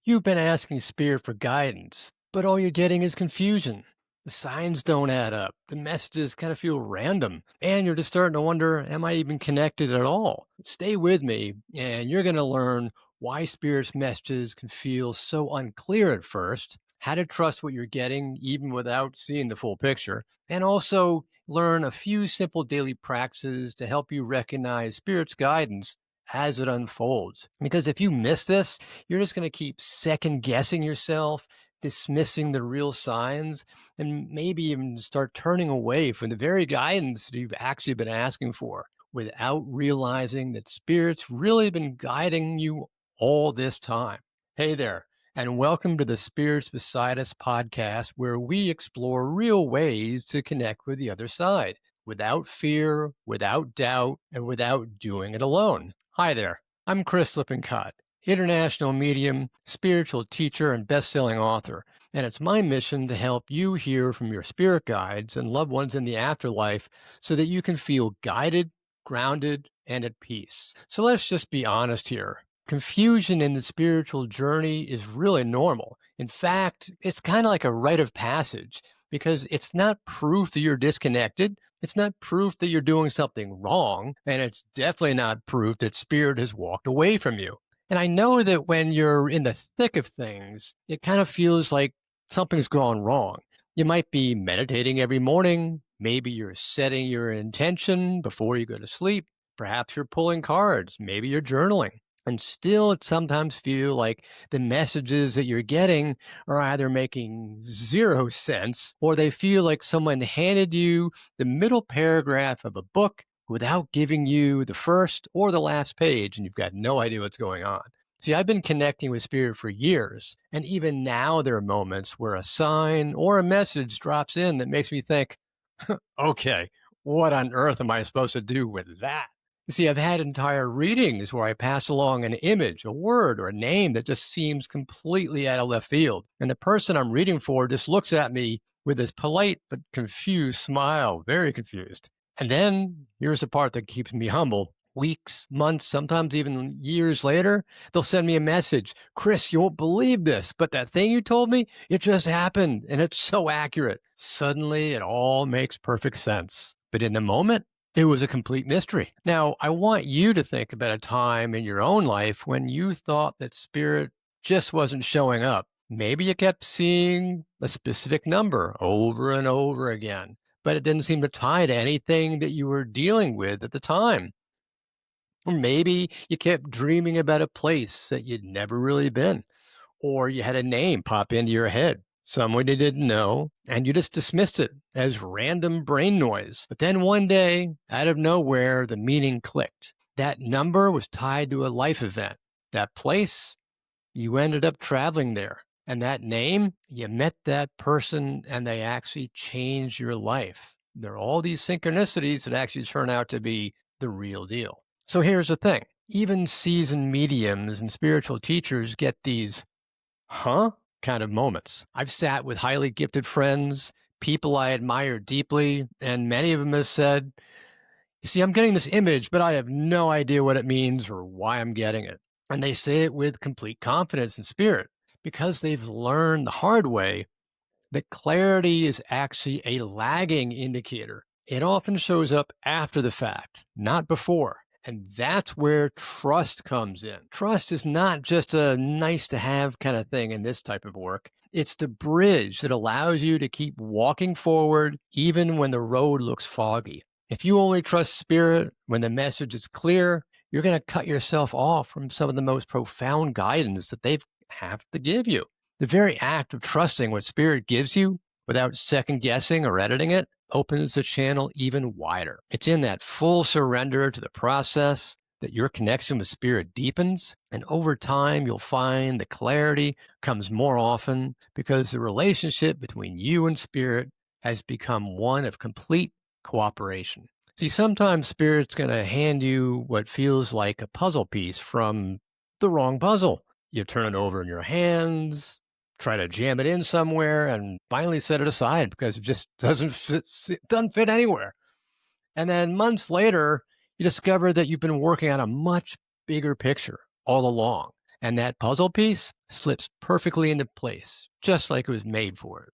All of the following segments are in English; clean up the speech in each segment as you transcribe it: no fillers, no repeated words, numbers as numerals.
You've been asking Spirit for guidance, but all you're getting is confusion. The signs don't add up. The messages kind of feel random. And you're just starting to wonder, am I even connected at all? Stay with me, and you're going to learn why Spirit's messages can feel so unclear at first, how to trust what you're getting even without seeing the full picture, and also learn a few simple daily practices to help you recognize Spirit's guidance as it unfolds. Because if you miss this, you're just going to keep second guessing yourself, dismissing the real signs, and maybe even start turning away from the very guidance that you've actually been asking for without realizing that Spirit's really been guiding you all this time. Hey there, and welcome to the Spirits Beside Us podcast, where we explore real ways to connect with the other side without fear, without doubt, and without doing it alone. Hi there, I'm Chris Lippincott, international medium, spiritual teacher, and best-selling author, and it's my mission to help you hear from your spirit guides and loved ones in the afterlife so that you can feel guided, grounded, and at peace. So let's just be honest here. Confusion in the spiritual journey is really normal. In fact, it's kind of like a rite of passage because it's not proof that you're disconnected. It's not proof that you're doing something wrong. And it's definitely not proof that spirit has walked away from you. And I know that when you're in the thick of things, it kind of feels like something's gone wrong. You might be meditating every morning. Maybe you're setting your intention before you go to sleep. Perhaps you're pulling cards. Maybe you're journaling. And still, it sometimes feel like the messages that you're getting are either making zero sense or they feel like someone handed you the middle paragraph of a book without giving you the first or the last page, and you've got no idea what's going on. See, I've been connecting with Spirit for years, and even now there are moments where a sign or a message drops in that makes me think, okay, what on earth am I supposed to do with that? See, I've had entire readings where I pass along an image, a word, or a name that just seems completely out of left field. And the person I'm reading for just looks at me with this polite but confused smile, very confused. And then here's the part that keeps me humble. Weeks, months, sometimes even years later, they'll send me a message. Chris, you won't believe this, but that thing you told me, it just happened and it's so accurate. Suddenly, it all makes perfect sense. But in the moment, it was a complete mystery. Now, I want you to think about a time in your own life when you thought that spirit just wasn't showing up. Maybe you kept seeing a specific number over and over again, but it didn't seem to tie to anything that you were dealing with at the time. Or maybe you kept dreaming about a place that you'd never really been, or you had a name pop into your head, someone you didn't know, and you just dismissed it as random brain noise. But then one day, out of nowhere, the meaning clicked. That number was tied to a life event. That place, you ended up traveling there. And that name, you met that person and they actually changed your life. There are all these synchronicities that actually turn out to be the real deal. So here's the thing. Even seasoned mediums and spiritual teachers get these huh kind of moments. I've sat with highly gifted friends, people I admire deeply, and many of them have said, you see, I'm getting this image, but I have no idea what it means or why I'm getting it. And they say it with complete confidence and spirit because they've learned the hard way that clarity is actually a lagging indicator. It often shows up after the fact, not before. And that's where trust comes in. Trust is not just a nice to have kind of thing in this type of work. It's the bridge that allows you to keep walking forward even when the road looks foggy. If you only trust spirit when the message is clear, you're going to cut yourself off from some of the most profound guidance that they have to give you. The very act of trusting what spirit gives you without second guessing or editing it opens the channel even wider. It's in that full surrender to the process that your connection with spirit deepens. And over time, you'll find the clarity comes more often because the relationship between you and spirit has become one of complete cooperation. See, sometimes spirit's going to hand you what feels like a puzzle piece from the wrong puzzle. You turn it over in your hands, try to jam it in somewhere, and finally set it aside because it just doesn't fit anywhere. And then months later, you discover that you've been working on a much bigger picture all along. and that puzzle piece slips perfectly into place, just like it was made for it.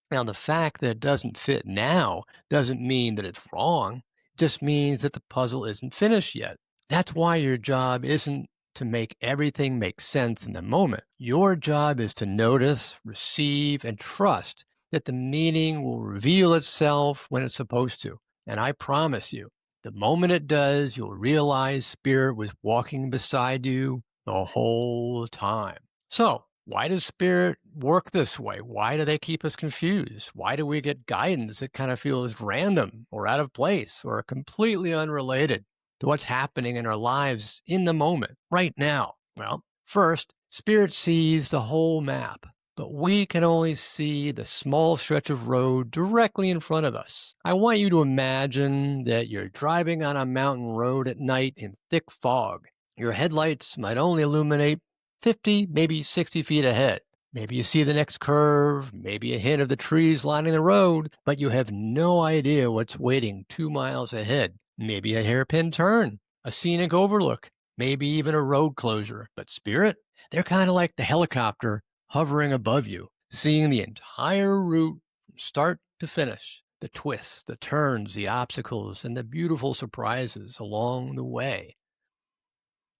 Now, the fact that it doesn't fit now doesn't mean that it's wrong. It just means that the puzzle isn't finished yet. That's why your job isn't to make everything make sense in the moment. Your job is to notice, receive, and trust that the meaning will reveal itself when it's supposed to. And I promise you, the moment it does, you'll realize Spirit was walking beside you the whole time. So, why does spirit work this way? Why do they keep us confused? Why do we get guidance that kind of feels random or out of place or completely unrelated to what's happening in our lives in the moment, right now? Well, first, spirit sees the whole map, but we can only see the small stretch of road directly in front of us. I want you to imagine that you're driving on a mountain road at night in thick fog. Your headlights might only illuminate 50, maybe 60 feet ahead. Maybe you see the next curve, maybe a hint of the trees lining the road, but you have no idea what's waiting 2 miles ahead. Maybe a hairpin turn, a scenic overlook, maybe even a road closure. But Spirit, they're kind of like the helicopter hovering above you, seeing the entire route from start to finish. The twists, the turns, the obstacles, and the beautiful surprises along the way.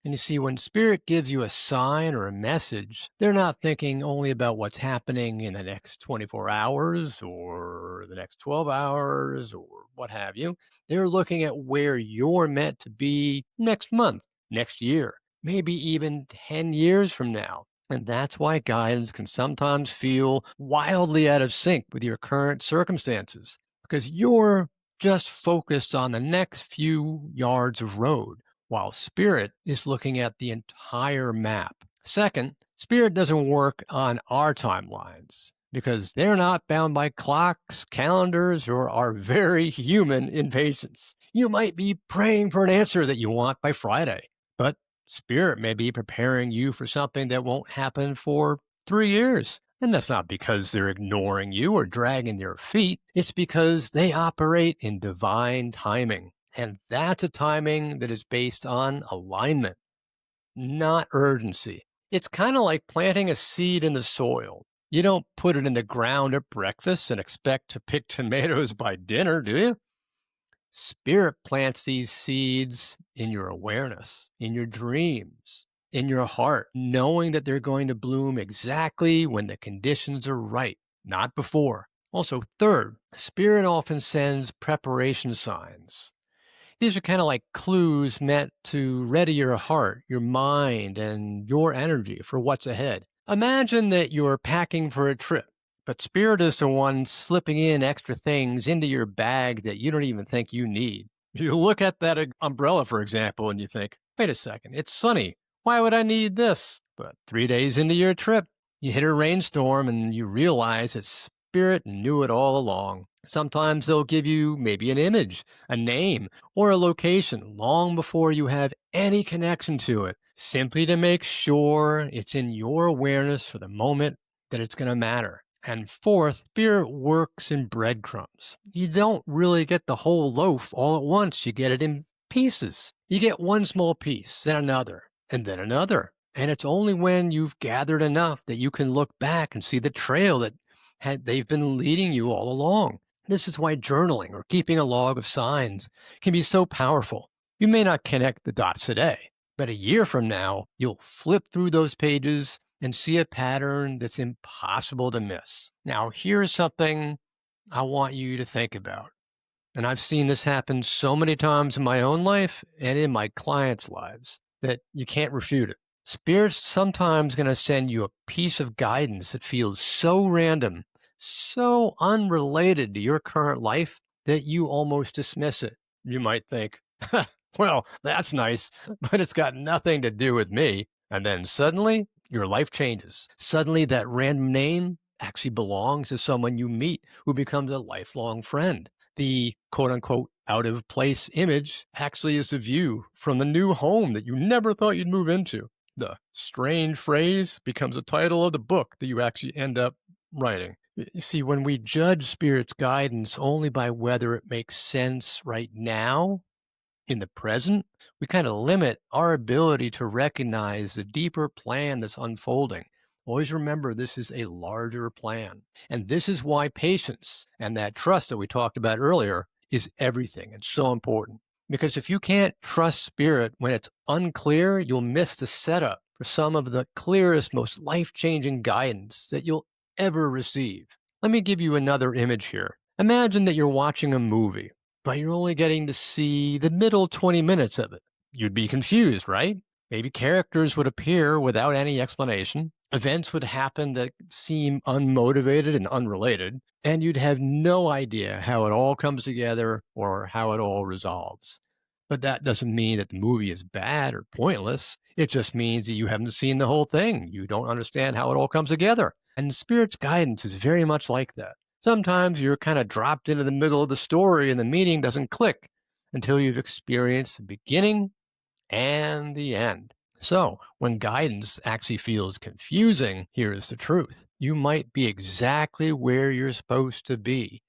And you see, when spirit gives you a sign or a message, they're not thinking only about what's happening in the next 24 hours or the next 12 hours or what have you. They're looking at where you're meant to be next month, next year, maybe even 10 years from now. And that's why guidance can sometimes feel wildly out of sync with your current circumstances because you're just focused on the next few yards of road while spirit is looking at the entire map. Second, spirit doesn't work on our timelines because they're not bound by clocks, calendars, or our very human impatience. You might be praying for an answer that you want by Friday, but spirit may be preparing you for something that won't happen for 3 years. And that's not because they're ignoring you or dragging their feet. It's because they operate in divine timing. And that's a timing that is based on alignment, not urgency. It's kind of like planting a seed in the soil. You don't put it in the ground at breakfast and expect to pick tomatoes by dinner, do you? Spirit plants these seeds in your awareness, in your dreams, in your heart, knowing that they're going to bloom exactly when the conditions are right, not before. Also, third, Spirit often sends preparation signs. These are kind of like clues meant to ready your heart, your mind, and your energy for what's ahead. Imagine that you're packing for a trip, but Spirit is the one slipping in extra things into your bag that you don't even think you need. You look at that umbrella, for example, and you think, wait a second, it's sunny. Why would I need this? But 3 days into your trip, you hit a rainstorm and you realize that Spirit knew it all along. Sometimes they'll give you maybe an image, a name, or a location long before you have any connection to it, simply to make sure it's in your awareness for the moment that it's going to matter. And fourth, spirit works in breadcrumbs. You don't really get the whole loaf all at once. You get it in pieces. You get one small piece, then another, and then another. And it's only when you've gathered enough that you can look back and see the trail that they've been leading you all along. This is why journaling or keeping a log of signs can be so powerful. You may not connect the dots today, but a year from now, you'll flip through those pages and see a pattern that's impossible to miss. Now, here's something I want you to think about. And I've seen this happen so many times in my own life and in my clients' lives that you can't refute it. Spirit's sometimes going to send you a piece of guidance that feels so random, so unrelated to your current life that you almost dismiss it. You might think, well, that's nice, but it's got nothing to do with me. And then suddenly your life changes. Suddenly that random name actually belongs to someone you meet who becomes a lifelong friend. The quote unquote out of place image actually is the view from the new home that you never thought you'd move into. The strange phrase becomes a title of the book that you actually end up writing. You see, when we judge spirit's guidance only by whether it makes sense right now, In the present, we kind of limit our ability to recognize the deeper plan that's unfolding. Always remember this is a larger plan. And this is why patience and that trust that we talked about earlier is everything. It's so important. Because if you can't trust spirit when it's unclear, you'll miss the setup for some of the clearest, most life changing guidance that you'll ever receive. Let me give you another image here. Imagine that you're watching a movie, but you're only getting to see the middle 20 minutes of it. You'd be confused, right? Maybe characters would appear without any explanation. Events would happen that seem unmotivated and unrelated, and you'd have no idea how it all comes together or how it all resolves. But that doesn't mean that the movie is bad or pointless. It just means that you haven't seen the whole thing. You don't understand how it all comes together. And Spirit's guidance is very much like that. Sometimes you're kind of dropped into the middle of the story and the meaning doesn't click until you've experienced the beginning and the end. So, when guidance actually feels confusing, here is the truth. You might be exactly where you're supposed to be.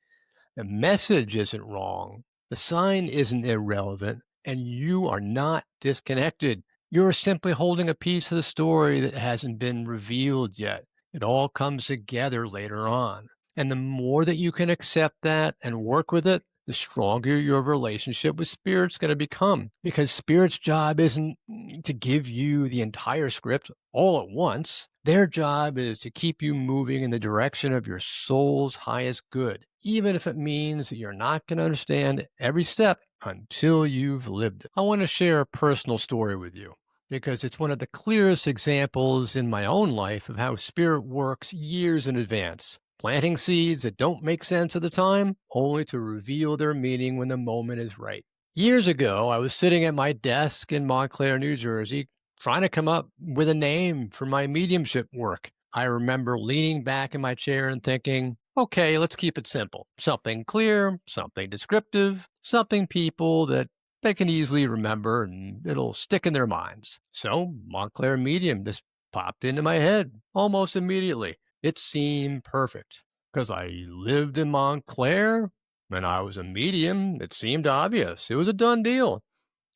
The message isn't wrong, the sign isn't irrelevant, and you are not disconnected. You're simply holding a piece of the story that hasn't been revealed yet. It all comes together later on. And the more that you can accept that and work with it, the stronger your relationship with spirit's going to become. Because spirit's job isn't to give you the entire script all at once. Their job is to keep you moving in the direction of your soul's highest good, even if it means that you're not going to understand every step until you've lived it. I want to share a personal story with you because it's one of the clearest examples in my own life of how spirit works years in advance, planting seeds that don't make sense at the time, only to reveal their meaning when the moment is right. Years ago, I was sitting at my desk in Montclair, New Jersey, trying to come up with a name for my mediumship work. I remember leaning back in my chair and thinking, okay, let's keep it simple. Something clear, something descriptive, something people that they can easily remember and it'll stick in their minds. So Montclair Medium just popped into my head almost immediately. It seemed perfect because I lived in Montclair and I was a medium. It seemed obvious. It was a done deal.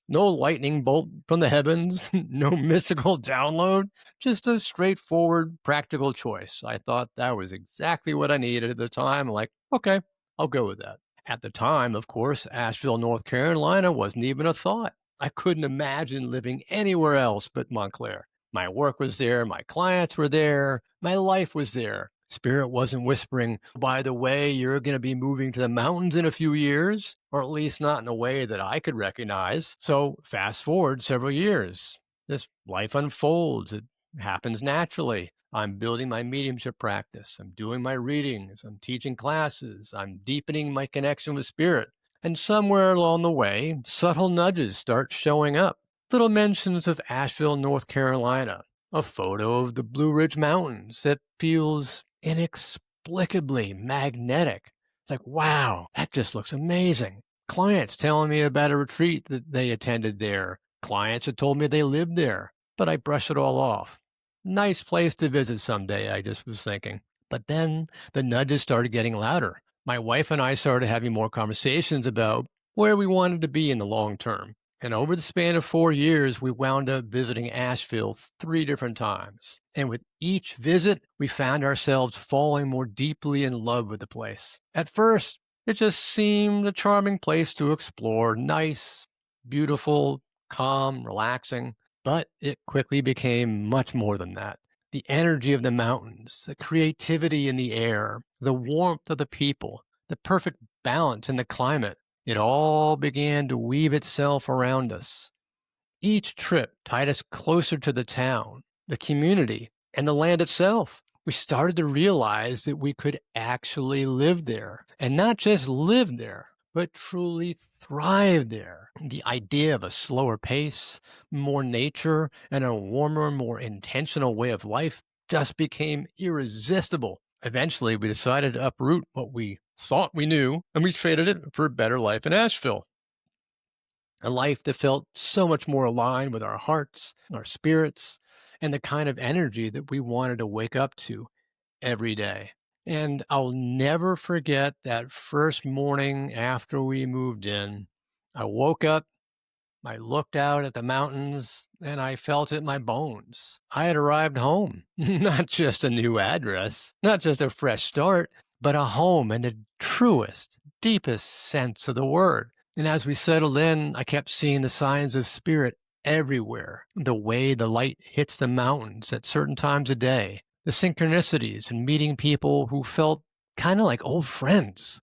No lightning bolt from the heavens, no mystical download, just a straightforward, practical choice. I thought that was exactly what I needed at the time. Like, okay, I'll go with that. At the time, of course, Asheville, North Carolina wasn't even a thought. I couldn't imagine living anywhere else but Montclair. My work was there, my clients were there, my life was there. Spirit wasn't whispering, by the way, you're going to be moving to the mountains in a few years, or at least not in a way that I could recognize. So, fast forward several years. This life unfolds. It happens naturally. I'm building my mediumship practice. I'm doing my readings. I'm teaching classes. I'm deepening my connection with spirit. And somewhere along the way, subtle nudges start showing up. Little mentions of Asheville, North Carolina, a photo of the Blue Ridge Mountains that feels inexplicably magnetic. It's like, wow, that just looks amazing. Clients telling me about a retreat that they attended there. Clients had told me they lived there, but I brush it all off. Nice place to visit someday, I just was thinking. But then the nudges started getting louder. My wife and I started having more conversations about where we wanted to be in the long term. And over the span of 4 years, we wound up visiting Asheville 3 different times. And with each visit, we found ourselves falling more deeply in love with the place. At first, it just seemed a charming place to explore, nice, beautiful, calm, relaxing. But it quickly became much more than that. The energy of the mountains, the creativity in the air, the warmth of the people, the perfect balance in the climate, it all began to weave itself around us. Each trip tied us closer to the town, the community, and the land itself. We started to realize that we could actually live there, and not just live there, but truly thrive there. The idea of a slower pace, more nature, and a warmer, more intentional way of life just became irresistible. Eventually, we decided to uproot what we thought we knew, and we traded it for a better life in Asheville. A life that felt so much more aligned with our hearts, our spirits, and the kind of energy that we wanted to wake up to every day. And I'll never forget that first morning after we moved in. I woke up I looked out at the mountains and I felt it in my bones. I had arrived home. Not just a new address, not just a fresh start, but a home in the truest, deepest sense of the word. And as we settled in, I kept seeing the signs of spirit everywhere. The way the light hits the mountains at certain times of day, the synchronicities and meeting people who felt kind of like old friends,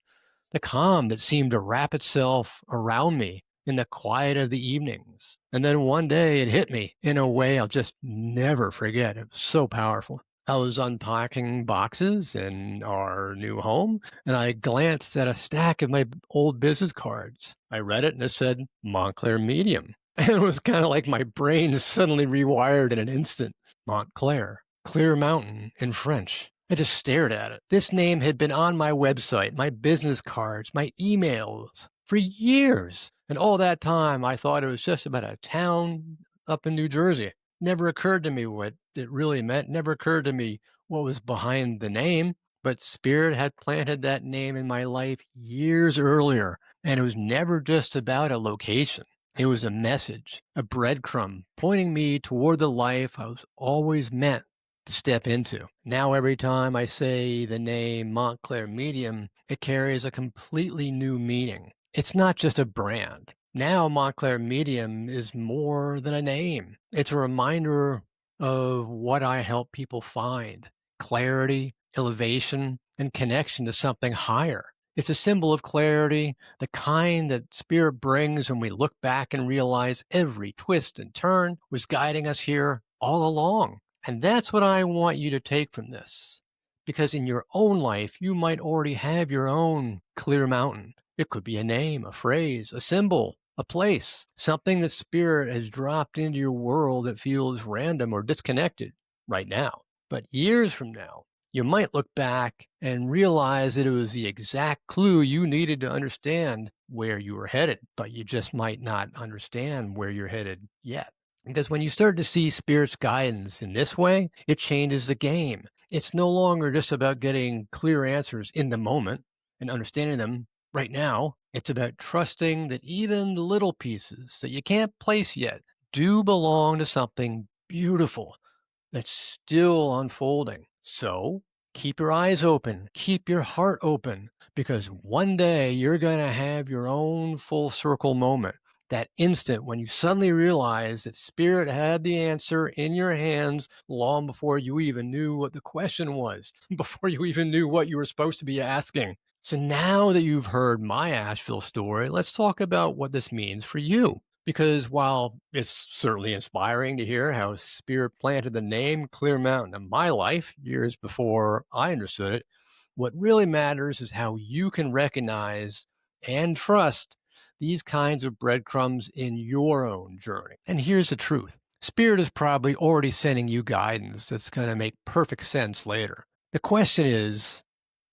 the calm that seemed to wrap itself around me in the quiet of the evenings. And then one day it hit me in a way I'll just never forget. It was so powerful. I was unpacking boxes in our new home, and I glanced at a stack of my old business cards. I read it and it said Montclair Medium. And it was kind of like my brain suddenly rewired in an instant. Montclair, Clear Mountain in French. I just stared at it. This name had been on my website, my business cards, my emails for years. And all that time, I thought it was just about a town up in New Jersey. Never occurred to me what it really meant. Never occurred to me what was behind the name. But Spirit had planted that name in my life years earlier. And it was never just about a location. It was a message, a breadcrumb pointing me toward the life I was always meant to step into. Now, every time I say the name Montclair Medium, it carries a completely new meaning. It's not just a brand. Now, Montclair Medium is more than a name. It's a reminder of what I help people find: clarity, elevation, and connection to something higher. It's a symbol of clarity, the kind that spirit brings when we look back and realize every twist and turn was guiding us here all along. And that's what I want you to take from this. Because in your own life, you might already have your own clear mountain. It could be a name, a phrase, a symbol, a place, something that spirit has dropped into your world that feels random or disconnected right now. But years from now, you might look back and realize that it was the exact clue you needed to understand where you were headed, but you just might not understand where you're headed yet. Because when you start to see Spirit's guidance in this way, it changes the game. It's no longer just about getting clear answers in the moment and understanding them right now. It's about trusting that even the little pieces that you can't place yet do belong to something beautiful that's still unfolding. So keep your eyes open, keep your heart open, because one day you're going to have your own full circle moment. That instant when you suddenly realize that spirit had the answer in your hands long before you even knew what the question was, before you even knew what you were supposed to be asking. So now that you've heard my Asheville story, let's talk about what this means for you. Because while it's certainly inspiring to hear how Spirit planted the name Clear Mountain in my life years before I understood it, what really matters is how you can recognize and trust these kinds of breadcrumbs in your own journey. And here's the truth: Spirit is probably already sending you guidance that's going to make perfect sense later. The question is,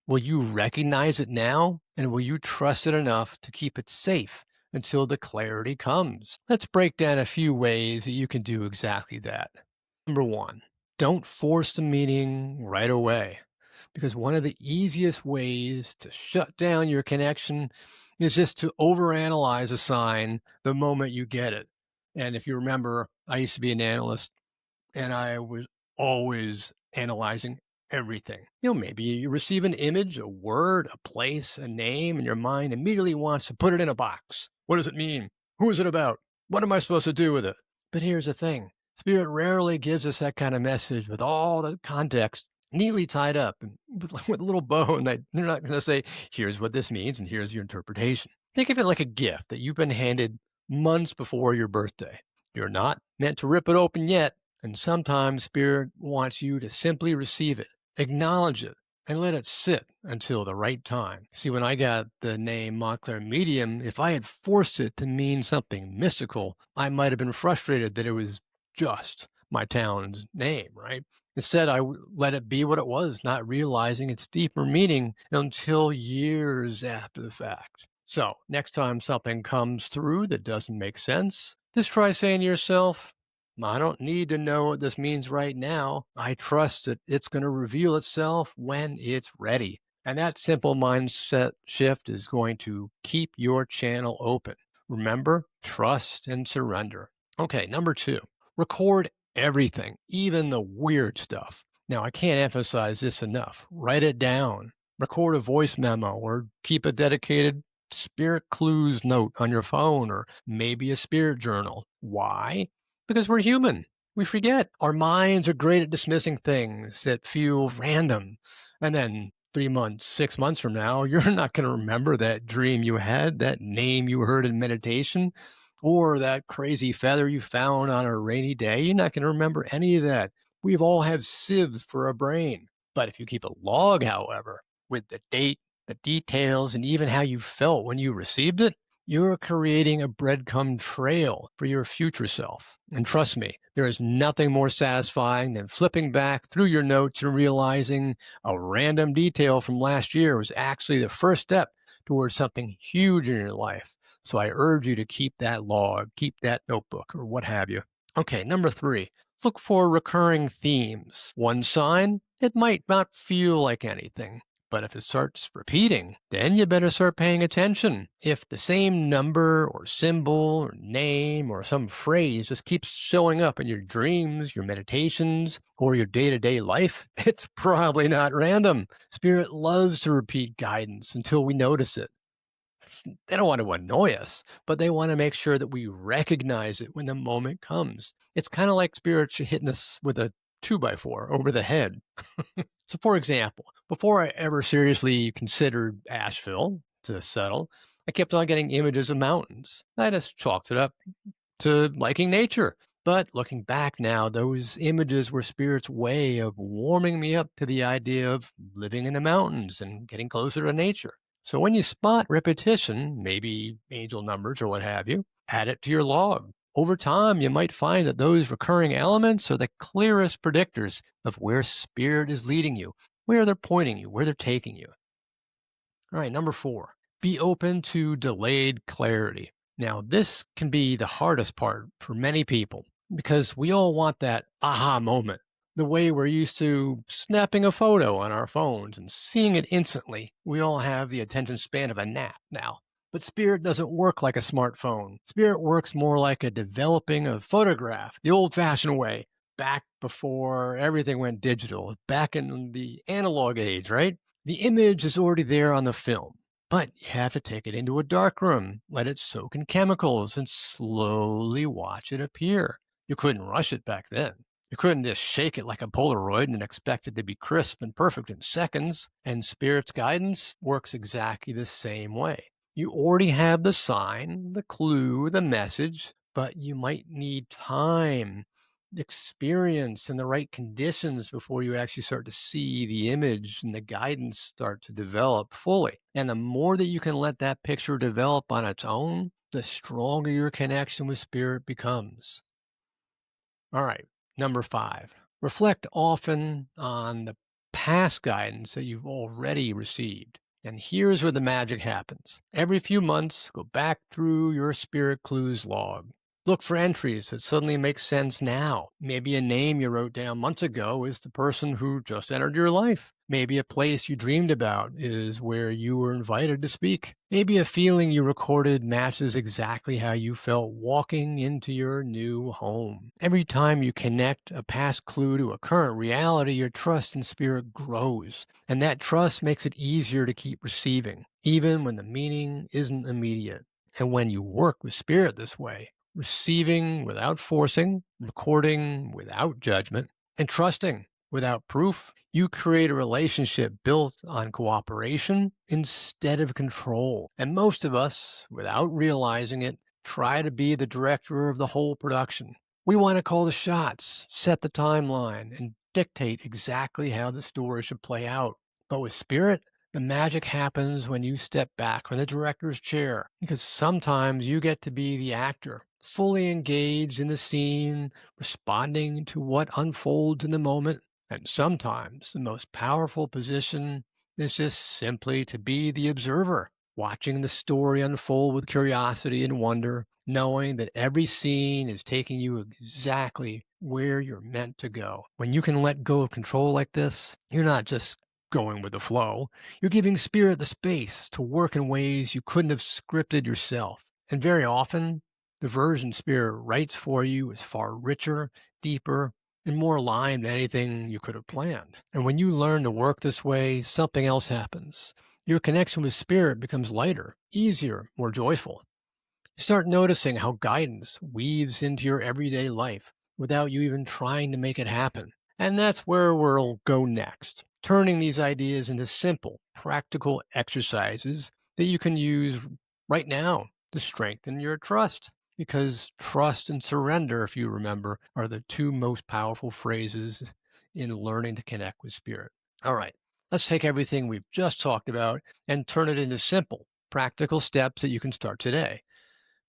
will you recognize it now? And will you trust it enough to keep it safe until the clarity comes? Let's break down a few ways that you can do exactly that. Number one, don't force the meaning right away. Because one of the easiest ways to shut down your connection is just to overanalyze a sign the moment you get it. And if you remember, I used to be an analyst and I was always analyzing everything. Maybe you receive an image, a word, a place, a name, and your mind immediately wants to put it in a box. What does it mean? Who is it about? What am I supposed to do with it? But here's the thing: Spirit rarely gives us that kind of message with all the context neatly tied up and with a little bow. And they're not going to say, here's what this means and here's your interpretation. Think of it like a gift that you've been handed months before your birthday. You're not meant to rip it open yet. And sometimes Spirit wants you to simply receive it, acknowledge it, and let it sit until the right time. See, when I got the name Montclair Medium, if I had forced it to mean something mystical, I might have been frustrated that it was just my town's name, right? Instead, let it be what it was, not realizing its deeper meaning until years after the fact. So, next time something comes through that doesn't make sense, just try saying to yourself, I don't need to know what this means right now. I trust that it's going to reveal itself when it's ready. And that simple mindset shift is going to keep your channel open. Remember, trust and surrender. Okay, number two, record everything, even the weird stuff. Now, I can't emphasize this enough. Write it down, record a voice memo, or keep a dedicated spirit clues note on your phone, or maybe a spirit journal. Why? Because we're human. We forget. Our minds are great at dismissing things that feel random. And then 3 months, 6 months from now, you're not going to remember that dream you had, that name you heard in meditation, or that crazy feather you found on a rainy day. You're not going to remember any of that. We've all have sieves for a brain. But if you keep a log, however, with the date, the details, and even how you felt when you received it, you're creating a breadcrumb trail for your future self. And trust me, there is nothing more satisfying than flipping back through your notes and realizing a random detail from last year was actually the first step towards something huge in your life. So I urge you to keep that log, keep that notebook, or what have you. Okay, number three, look for recurring themes. One sign, it might not feel like anything. But if it starts repeating, then you better start paying attention. If the same number or symbol or name or some phrase just keeps showing up in your dreams, your meditations, or your day to day life, it's probably not random. Spirit loves to repeat guidance until we notice it. They don't want to annoy us, but they want to make sure that we recognize it when the moment comes. It's kind of like spirits hitting us with a 2x4 over the head. So, for example, before I ever seriously considered Asheville to settle, I kept on getting images of mountains. I just chalked it up to liking nature. But looking back now, those images were Spirit's way of warming me up to the idea of living in the mountains and getting closer to nature. So when you spot repetition, maybe angel numbers or what have you, add it to your log. Over time, you might find that those recurring elements are the clearest predictors of where Spirit is leading you, where they're pointing you, where they're taking you. All right, number four, be open to delayed clarity. Now, this can be the hardest part for many people because we all want that aha moment, the way we're used to snapping a photo on our phones and seeing it instantly. We all have the attention span of a gnat now. But Spirit doesn't work like a smartphone. Spirit works more like a developing a photograph, the old fashioned way, back before everything went digital, back in the analog age, right? The image is already there on the film, but you have to take it into a dark room, let it soak in chemicals, and slowly watch it appear. You couldn't rush it back then. You couldn't just shake it like a Polaroid and expect it to be crisp and perfect in seconds. And Spirit's guidance works exactly the same way. You already have the sign, the clue, the message, but you might need time, experience, and the right conditions before you actually start to see the image and the guidance start to develop fully. And the more that you can let that picture develop on its own, the stronger your connection with Spirit becomes. All right, number five, reflect often on the past guidance that you've already received. And here's where the magic happens. Every few months, go back through your Spirit Clues log. Look for entries that suddenly make sense now. Maybe a name you wrote down months ago is the person who just entered your life. Maybe a place you dreamed about is where you were invited to speak. Maybe a feeling you recorded matches exactly how you felt walking into your new home. Every time you connect a past clue to a current reality, your trust in Spirit grows. And that trust makes it easier to keep receiving, even when the meaning isn't immediate. And when you work with Spirit this way, receiving without forcing, recording without judgment, and trusting without proof, you create a relationship built on cooperation instead of control. And most of us, without realizing it, try to be the director of the whole production. We want to call the shots, set the timeline, and dictate exactly how the story should play out. But with Spirit, the magic happens when you step back from the director's chair, because sometimes you get to be the actor, fully engaged in the scene, responding to what unfolds in the moment. And sometimes the most powerful position is just simply to be the observer, watching the story unfold with curiosity and wonder, knowing that every scene is taking you exactly where you're meant to go. When you can let go of control like this, you're not just going with the flow. You're giving Spirit the space to work in ways you couldn't have scripted yourself. And very often, the version Spirit writes for you is far richer, deeper, and more aligned than anything you could have planned. And when you learn to work this way, something else happens. Your connection with Spirit becomes lighter, easier, more joyful. You start noticing how guidance weaves into your everyday life without you even trying to make it happen. And that's where we'll go next, turning these ideas into simple, practical exercises that you can use right now to strengthen your trust. Because trust and surrender, if you remember, are the two most powerful phrases in learning to connect with Spirit. All right, let's take everything we've just talked about and turn it into simple, practical steps that you can start today.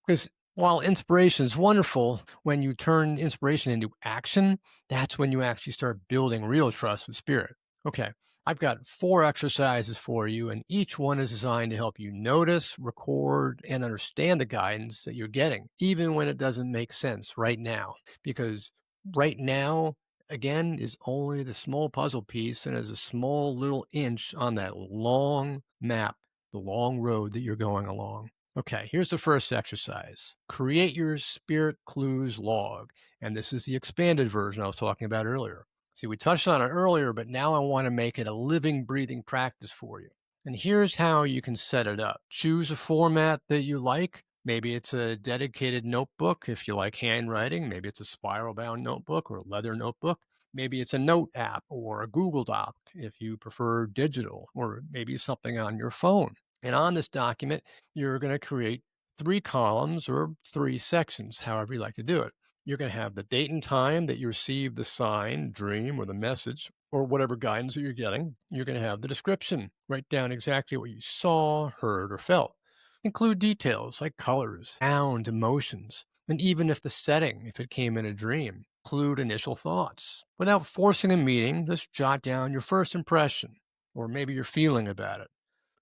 Because while inspiration is wonderful, when you turn inspiration into action, that's when you actually start building real trust with Spirit. Okay, I've got 4 exercises for you, and each one is designed to help you notice, record, and understand the guidance that you're getting, even when it doesn't make sense right now. Because right now, again, is only the small puzzle piece and is a small little inch on that long map, the long road that you're going along. Okay, here's the first exercise. Create your spirit clues log. And this is the expanded version I was talking about earlier. See, we touched on it earlier, but now I want to make it a living, breathing practice for you. And here's how you can set it up. Choose a format that you like. Maybe it's a dedicated notebook if you like handwriting. Maybe it's a spiral bound notebook or a leather notebook. Maybe it's a note app or a Google Doc if you prefer digital, or maybe something on your phone. And on this document, you're going to create 3 columns or 3 sections, however you like to do it. You're going to have the date and time that you received the sign, dream, or the message, or whatever guidance that you're getting. You're going to have the description. Write down exactly what you saw, heard, or felt. Include details like colors, sound, emotions, and even if the setting, if it came in a dream. Include initial thoughts. Without forcing a meaning, just jot down your first impression, or maybe your feeling about it.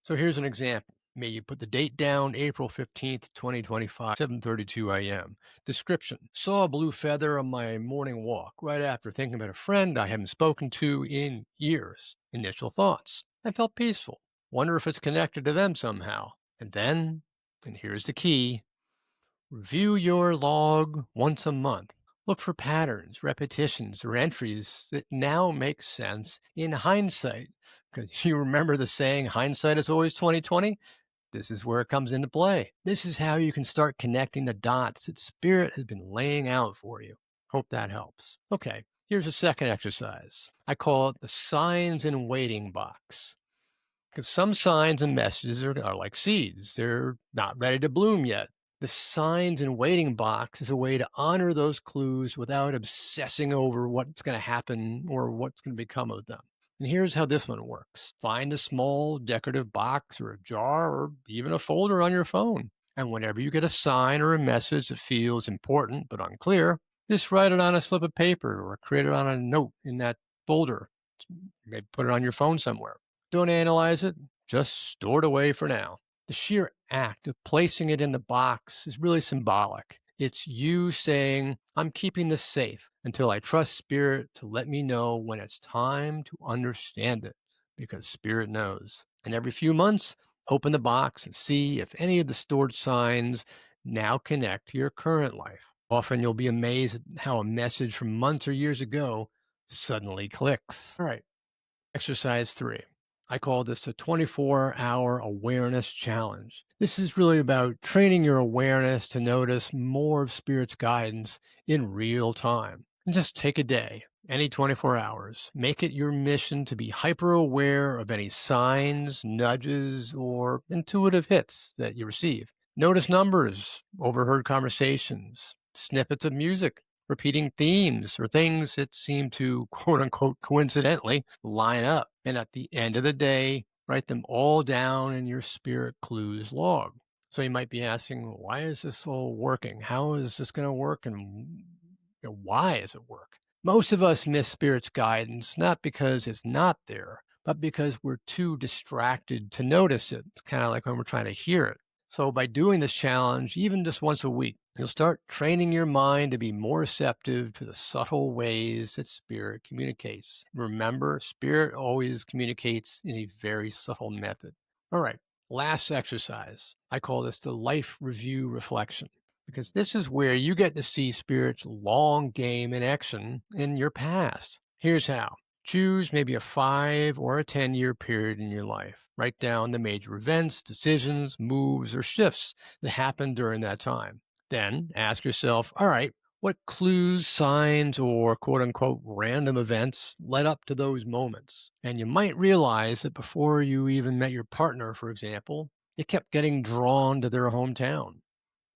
So here's an example. May you put the date down, April 15th, 2025, 7:32 a.m. Description: saw a blue feather on my morning walk right after thinking about a friend I haven't spoken to in years. Initial thoughts: I felt peaceful. Wonder if it's connected to them somehow. And then, and here's the key, review your log once a month. Look for patterns, repetitions, or entries that now make sense in hindsight. Because you remember the saying, hindsight is always 2020? This is where it comes into play. This is how you can start connecting the dots that Spirit has been laying out for you. Hope that helps. Okay, here's a second exercise. I call it the signs and waiting box. Because some signs and messages are like seeds, they're not ready to bloom yet. The signs and waiting box is a way to honor those clues without obsessing over what's going to happen or what's going to become of them. And here's how this one works. Find a small decorative box or a jar or even a folder on your phone. And whenever you get a sign or a message that feels important but unclear, just write it on a slip of paper or create it on a note in that folder. Maybe put it on your phone somewhere. Don't analyze it, just store it away for now. The sheer act of placing it in the box is really symbolic. It's you saying, I'm keeping this safe until I trust Spirit to let me know when it's time to understand it, because Spirit knows. And every few months, open the box and see if any of the stored signs now connect to your current life. Often you'll be amazed at how a message from months or years ago suddenly clicks. All right, exercise 3. I call this a 24-hour awareness challenge. This is really about training your awareness to notice more of Spirit's guidance in real time. And just take a day, any 24 hours. Make it your mission to be hyper aware of any signs, nudges, or intuitive hits that you receive. Notice numbers, overheard conversations, snippets of music, repeating themes, or things that seem to, quote unquote, coincidentally line up. And at the end of the day, write them all down in your Spirit Clues log. So you might be asking, why is this all working? How is this going to work? And why is it work? Most of us miss Spirit's guidance, not because it's not there, but because we're too distracted to notice it. It's kind of like when we're trying to hear it. So by doing this challenge, even just once a week, you'll start training your mind to be more receptive to the subtle ways that Spirit communicates. Remember, Spirit always communicates in a very subtle method. All right, Last exercise. I call this the life review reflection because this is where you get to see Spirit's long game in action in your past. Here's how. Choose maybe a 5 or a 10 year period in your life. Write down the major events, decisions, moves, or shifts that happened during that time. Then ask yourself, all right, what clues, signs, or quote unquote random events led up to those moments? And you might realize that before you even met your partner, for example, you kept getting drawn to their hometown.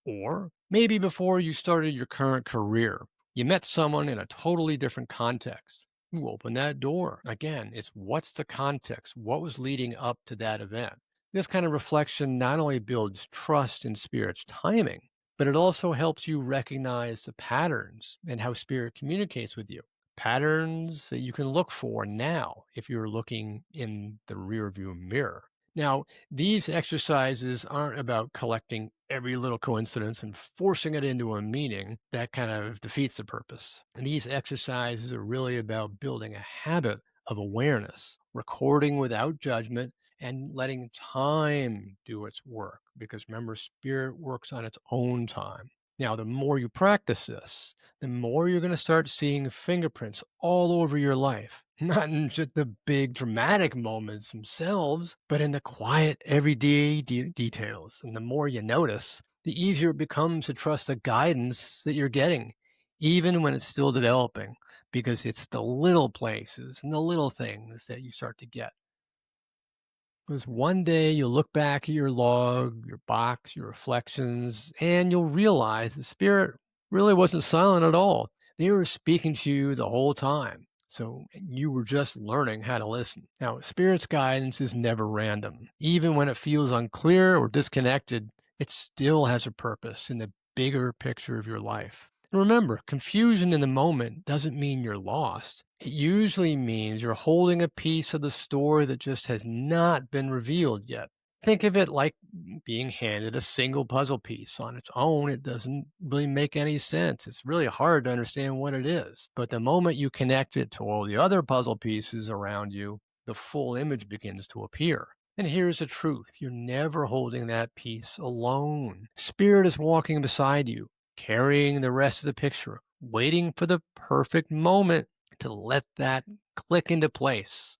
Or maybe before you started your current career, you met someone in a totally different context. Who opened that door? Again, it's what's the context? What was leading up to that event? This kind of reflection not only builds trust in Spirit's timing, but it also helps you recognize the patterns and how Spirit communicates with you. Patterns that you can look for now if you're looking in the rearview mirror. Now, these exercises aren't about collecting every little coincidence and forcing it into a meaning. That kind of defeats the purpose. And these exercises are really about building a habit of awareness, recording without judgment, and letting time do its work. Because remember, Spirit works on its own time. Now, the more you practice this, the more you're going to start seeing fingerprints all over your life. Not in just the big dramatic moments themselves, but in the quiet, everyday details. And the more you notice, the easier it becomes to trust the guidance that you're getting, even when it's still developing, because it's the little places and the little things that you start to get. Because one day you'll look back at your log, your box, your reflections, and you'll realize the Spirit really wasn't silent at all. They were speaking to you the whole time. So you were just learning how to listen. Now, Spirit's guidance is never random. Even when it feels unclear or disconnected, it still has a purpose in the bigger picture of your life. And remember, confusion in the moment doesn't mean you're lost. It usually means you're holding a piece of the story that just has not been revealed yet. Think of it like being handed a single puzzle piece. On its own, it doesn't really make any sense. It's really hard to understand what it is. But the moment you connect it to all the other puzzle pieces around you, the full image begins to appear. And here's the truth. You're never holding that piece alone. Spirit is walking beside you, carrying the rest of the picture, waiting for the perfect moment to let that click into place.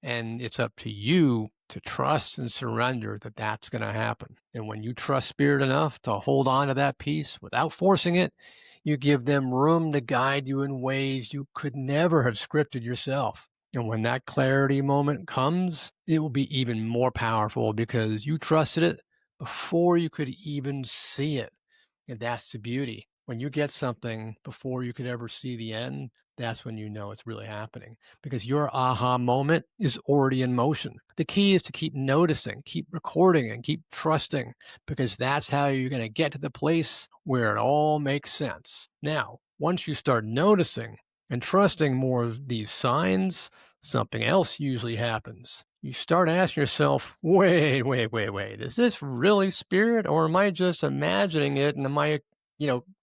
And it's up to you to trust and surrender that that's going to happen. And when you trust Spirit enough to hold on to that piece without forcing it, you give them room to guide you in ways you could never have scripted yourself. And when that clarity moment comes, it will be even more powerful because you trusted it before you could even see it. And that's the beauty. When you get something before you could ever see the end, that's when you know it's really happening because your aha moment is already in motion. The key is to keep noticing, keep recording, and keep trusting because that's how you're going to get to the place where it all makes sense. Now, once you start noticing and trusting more of these signs, something else usually happens. You start asking yourself, wait, is this really Spirit or am I just imagining it and am I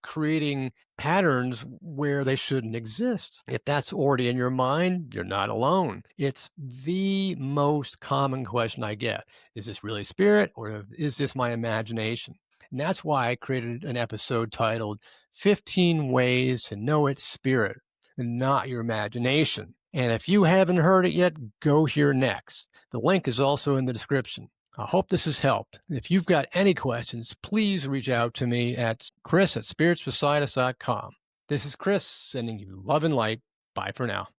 creating patterns where they shouldn't exist? If that's already in your mind, you're not alone. It's the most common question I get. Is this really Spirit or is this my imagination? And that's why I created an episode titled 15 Ways to Know It's Spirit and Not Your Imagination. And if you haven't heard it yet, go here next. The link is also in the description. I hope this has helped. If you've got any questions, please reach out to me at chris@spiritsbesideus.com. This is Chris sending you love and light. Bye for now.